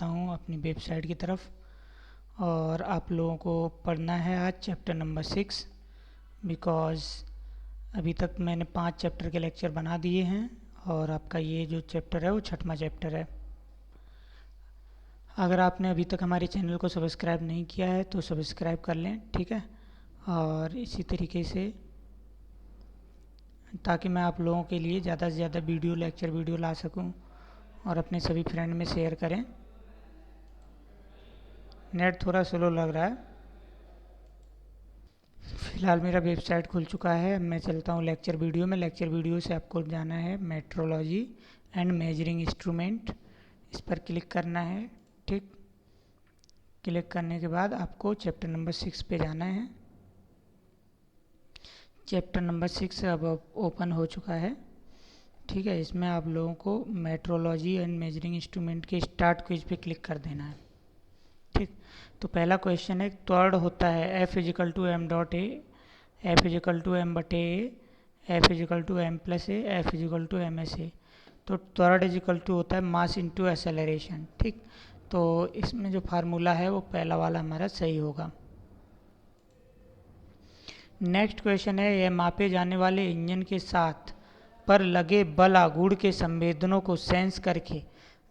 करता हूँ अपनी वेबसाइट की तरफ। और आप लोगों को पढ़ना है आज चैप्टर नंबर 6, बिकॉज़ अभी तक मैंने 5 चैप्टर के लेक्चर बना दिए हैं और आपका ये जो चैप्टर है वो 6वां चैप्टर है। अगर आपने अभी तक हमारे चैनल को सब्सक्राइब नहीं किया है तो सब्सक्राइब कर लें, ठीक है। और इसी तरीके से ताकि मैं आप लोगों के लिए ज़्यादा से ज़्यादा लेक्चर वीडियो ला सकूं और अपने सभी फ्रेंड में शेयर करें। नेट थोड़ा स्लो लग रहा है। फ़िलहाल मेरा वेबसाइट खुल चुका है। मैं चलता हूँ लेक्चर वीडियो में। लेक्चर वीडियो से आपको जाना है मेट्रोलॉजी एंड मेजरिंग इंस्ट्रूमेंट, इस पर क्लिक करना है, ठीक। क्लिक करने के बाद आपको चैप्टर नंबर 6 पे जाना है। चैप्टर नंबर 6 अब ओपन हो चुका है, ठीक है। इसमें आप लोगों को मेट्रोलॉजी एंड मेजरिंग इंस्ट्रूमेंट के स्टार्ट क्विज पे क्लिक कर देना है, ठीक। तो पहला क्वेश्चन है, त्वरण होता है F equal to M dot A, F equal to M बटे A, F equal to M plus A, F equal to M S A. तो त्वरण इजिकल टू होता है मास इंटू एक्सेलरेशन, ठीक। तो इसमें जो फार्मूला है वो पहला वाला हमारा सही होगा। नेक्स्ट क्वेश्चन है, यह मापे जाने वाले इंजन के साथ पर लगे बल आघूर्ण के संवेदनों को सेंस करके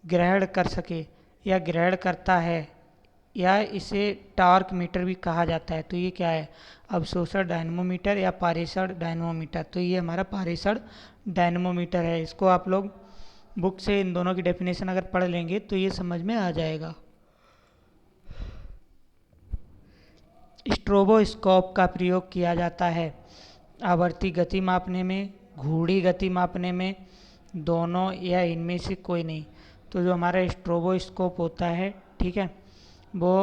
ग्रहण कर सके या ग्रहण करता है, या इसे टॉर्क मीटर भी कहा जाता है। तो ये क्या है, अवशोषण डायनमोमीटर या पारेषण डायनमोमीटर। तो ये हमारा पारेषण डायनमोमीटर है। इसको आप लोग बुक से इन दोनों की डेफिनेशन अगर पढ़ लेंगे तो ये समझ में आ जाएगा। स्ट्रोबोस्कोप का प्रयोग किया जाता है आवर्ती गति मापने में, घूर्णी गति मापने में, दोनों या इनमें से कोई नहीं। तो जो हमारा स्ट्रोबोस्कोप होता है, ठीक है, वो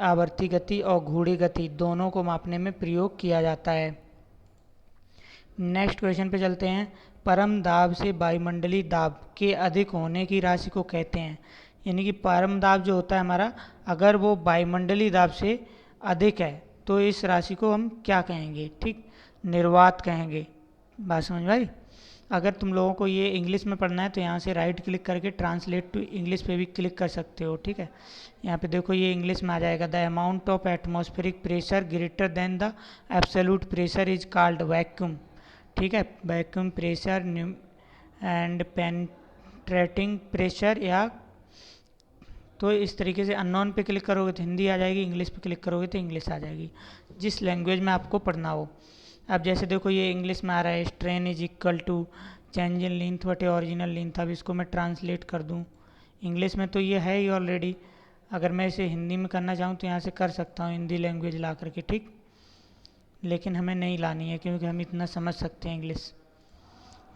आवर्ती गति और घूर्णी गति दोनों को मापने में प्रयोग किया जाता है। नेक्स्ट क्वेश्चन पे चलते हैं। परम दाब से वायुमंडलीय दाब के अधिक होने की राशि को कहते हैं। यानी कि परम दाब जो होता है हमारा, अगर वो वायुमंडलीय दाब से अधिक है तो इस राशि को हम क्या कहेंगे, ठीक, निर्वात कहेंगे। बात समझ में आई। अगर तुम लोगों को ये इंग्लिश में पढ़ना है तो यहाँ से राइट क्लिक करके ट्रांसलेट टू इंग्लिश पे भी क्लिक कर सकते हो, ठीक है। यहाँ पे देखो ये इंग्लिश में आ जाएगा, the amount of atmospheric pressure greater than the absolute pressure is called vacuum, ठीक है। Vacuum pressure and penetrating pressure, या तो इस तरीके से अननोन पे क्लिक करोगे तो हिंदी आ जाएगी, इंग्लिश पे क्लिक करोगे तो इंग्लिश आ जाएगी, जिस लैंग्वेज में आपको पढ़ना हो। अब जैसे देखो ये इंग्लिश में आ रहा है, strain is equal to change in length बटे ओरिजिनल लेंथ। अब इसको मैं ट्रांसलेट कर दूँ इंग्लिश में तो ये है ही ऑलरेडी। अगर मैं इसे हिंदी में करना चाहूँ तो यहाँ से कर सकता हूँ हिंदी लैंग्वेज ला करके, ठीक। लेकिन हमें नहीं लानी है क्योंकि हम इतना समझ सकते हैं इंग्लिश।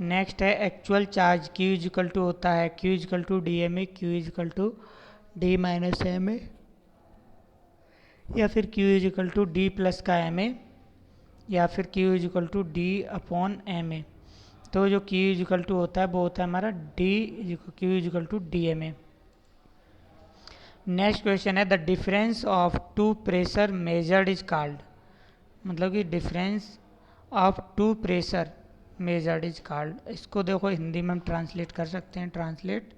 नेक्स्ट है actual charge, Q equal to होता है Q equal to D M A, Q equal to D minus M A, या फिर Q equal to D plus का एम ए, या फिर Q equal to D upon M A. तो जो Q equal to होता है वो होता है हमारा Q equal to D M A. Next question है, the difference of two pressure measured is called. मतलब कि difference of two pressure measured is called. इसको देखो हिंदी में हम ट्रांसलेट कर सकते हैं, ट्रांसलेट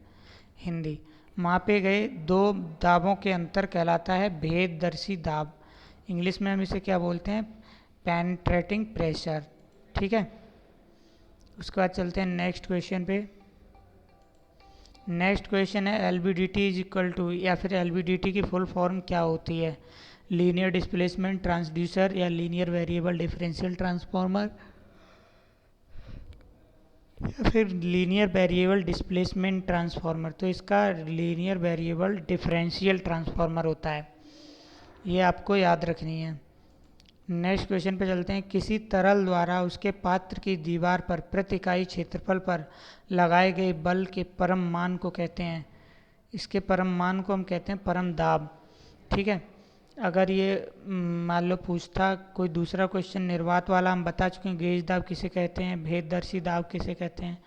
हिंदी। मापे गए दो दाबों के अंतर कहलाता है भेददर्शी दाब। इंग्लिश में हम इसे क्या बोलते हैं, पेनिट्रेटिंग प्रेशर, ठीक है। उसके बाद चलते हैं नेक्स्ट क्वेश्चन पे। नेक्स्ट क्वेश्चन है, एलवीडीटी इज इक्वल टू, या फिर एलवीडीटी की फुल फॉर्म क्या होती है, लीनियर डिस्प्लेसमेंट ट्रांसड्यूसर या लीनियर वेरिएबल डिफरेंशियल ट्रांसफार्मर, या फिर लीनियर वेरिएबल डिस्प्लेसमेंट ट्रांसफार्मर। तो इसका लीनियर वेरिएबल डिफरेंशियल ट्रांसफार्मर होता है, ये आपको याद रखनी है। नेक्स्ट क्वेश्चन पे चलते हैं। किसी तरल द्वारा उसके पात्र की दीवार पर प्रति इकाई क्षेत्रफल पर लगाए गए बल के परम मान को कहते हैं, इसके परम मान को हम कहते हैं परम दाब, ठीक है। अगर ये मान लो पूछता कोई दूसरा क्वेश्चन निर्वात वाला, हम बता चुके हैं गेज दाब किसे कहते हैं, भेददर्शी दाब किसे कहते हैं,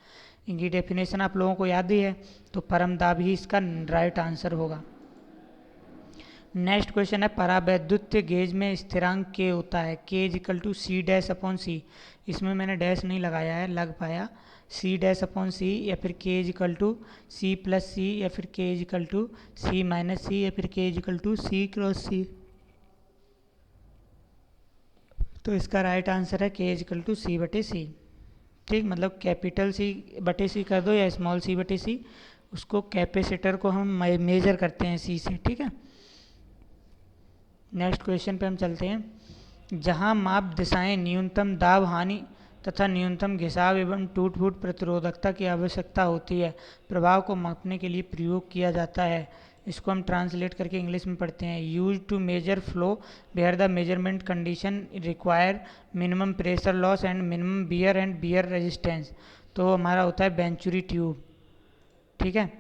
इनकी डेफिनेशन आप लोगों को याद ही है। तो परम दाब ही इसका राइट आंसर होगा। नेक्स्ट क्वेश्चन है, परावैद्युत गेज में स्थिरांक के होता है K equal to C dash upon C. इसमें मैंने डैश नहीं लगाया है, लग पाया सी डैश अपॉन सी, या फिर K is equal to C plus C, या फिर K is equal to C minus C, या फिर K is equal to C cross C. तो इसका राइट आंसर है के इज इक्वल टू सी बटे सी। ठीक, मतलब कैपिटल सी बटे सी कर दो या स्मॉल सी बटे सी, उसको कैपेसिटर को हम मेजर करते हैं सी से। ठीक है, नेक्स्ट क्वेश्चन पे हम चलते हैं। जहां माप दिशाएं न्यूनतम दाब हानि तथा न्यूनतम घिसाव एवं टूट फूट प्रतिरोधकता की आवश्यकता होती है, प्रभाव को मापने के लिए प्रयोग किया जाता है। इसको हम ट्रांसलेट करके इंग्लिश में पढ़ते हैं। Use to measure flow where the measurement condition require minimum pressure loss and minimum bear and bear resistance. तो हमारा होता है वेंचुरी ट्यूब। ठीक है,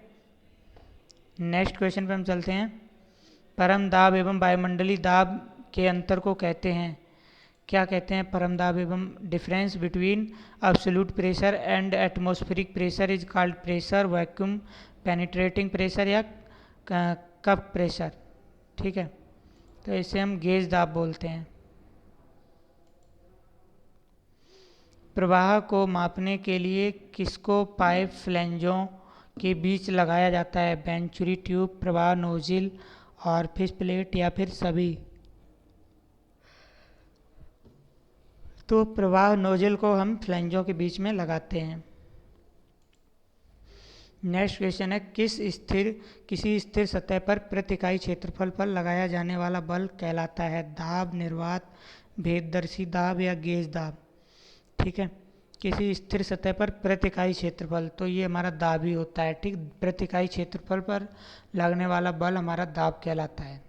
नेक्स्ट क्वेश्चन पे हम चलते हैं। परम दाब एवं वायुमंडलीय दाब के अंतर को कहते हैं, क्या कहते हैं? परम दाब एवं difference between absolute pressure and atmospheric pressure is called pressure, vacuum penetrating pressure या कप प्रेशर। ठीक है, तो इसे हम गेज दाब बोलते हैं। प्रवाह को मापने के लिए किसको पाइप फ्लैंजों के बीच लगाया जाता है? वेंचुरी ट्यूब, प्रवाह नोजिल और फिश प्लेट, या फिर सभी? तो प्रवाह नोजल को हम फ्लैंजों के बीच में लगाते हैं। नेक्स्ट क्वेश्चन है, किसी स्थिर सतह पर प्रति इकाई क्षेत्रफल पर लगाया जाने वाला बल कहलाता है? दाब, निर्वात, भेददर्शी दाब या गेज दाब? ठीक है, किसी स्थिर सतह पर प्रति इकाई क्षेत्रफल, तो ये हमारा दाब ही होता है। ठीक, प्रति इकाई क्षेत्रफल पर लगने वाला बल हमारा दाब कहलाता है।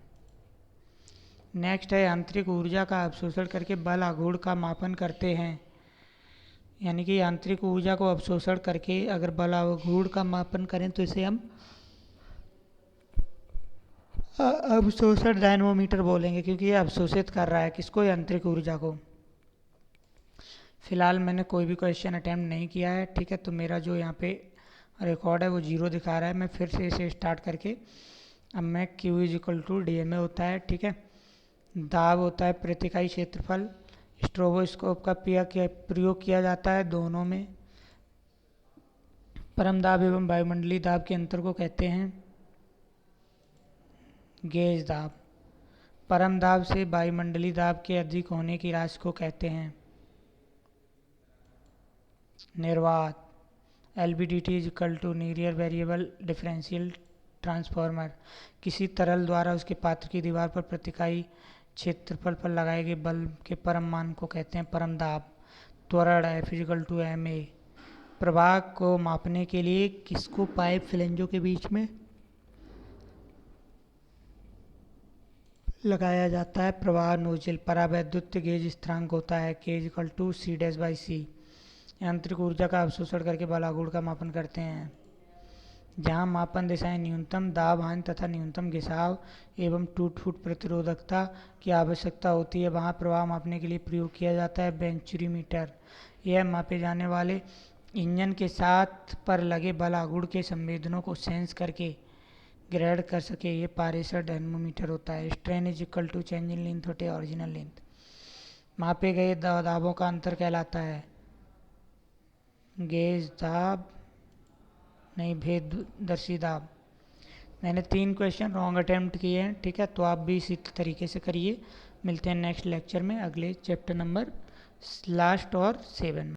नेक्स्ट है, आंतरिक ऊर्जा का अवशोषण करके बल आघूर्ण का मापन करते हैं। यानी कि आंतरिक ऊर्जा को अवशोषण करके अगर बल आघूर्ण का मापन करें तो इसे हम अवशोषण डायनमोमीटर बोलेंगे, क्योंकि ये अवशोषित कर रहा है किसको? आंतरिक ऊर्जा को। फिलहाल मैंने कोई भी क्वेश्चन अटैम्प्ट नहीं किया है। ठीक है, तो मेरा जो यहाँ पे रिकॉर्ड है वो 0 दिखा रहा है। मैं फिर से इसे स्टार्ट करके अब मैं Q is equal to DMA होता है। ठीक है, दाब होता है प्रति इकाई क्षेत्रफल। स्ट्रोबोस्कोप का प्रयोग किया जाता है दोनों में। परम दाब एवं वायुमंडलीय दाब के अंतर को कहते हैं गेज दाब। परम दाब से वायुमंडलीय दाब के अधिक होने की राशि को कहते हैं निर्वात। LVDT is equal to linear variable differential transformer. किसी तरल द्वारा उसके पात्र की दीवार पर प्रति इकाई क्षेत्रफल पर लगाए गए बल के परम मान को कहते हैं परम दाब। त्वरण F is equal to MA। प्रवाह को मापने के लिए किसको पाइप फ्लैंजों के बीच में लगाया जाता है? प्रवाह नोजल। परावैद्युत गेज स्थिरांक होता है K is equal to C dash by C. यांत्रिक ऊर्जा का अवशोषण करके बल आघूर्ण का मापन करते हैं। जहां मापन दिशाएं न्यूनतम दाब हानि तथा न्यूनतम घिसाव एवं टूट फूट प्रतिरोधकता की आवश्यकता होती है, वहां प्रवाह मापने के लिए प्रयोग किया जाता है वेंचुरी मीटर। यह मापे जाने वाले इंजन के साथ पर लगे बल आघूर्ण के संवेदनों को सेंस करके ग्रेड कर सके, ये पारेशर डायनमोमीटर होता है। Strain is equal to change in length बटे ओरिजिनल लेंथ। मापे गए दाबों का अंतर कहलाता है गेज दाब, नहीं भेददर्शी दाब। मैंने 3 क्वेश्चन रॉन्ग अटेम्प्ट किए हैं। ठीक है, तो आप भी इसी तरीके से करिए। मिलते हैं नेक्स्ट लेक्चर में अगले चैप्टर नंबर लास्ट और 7 में।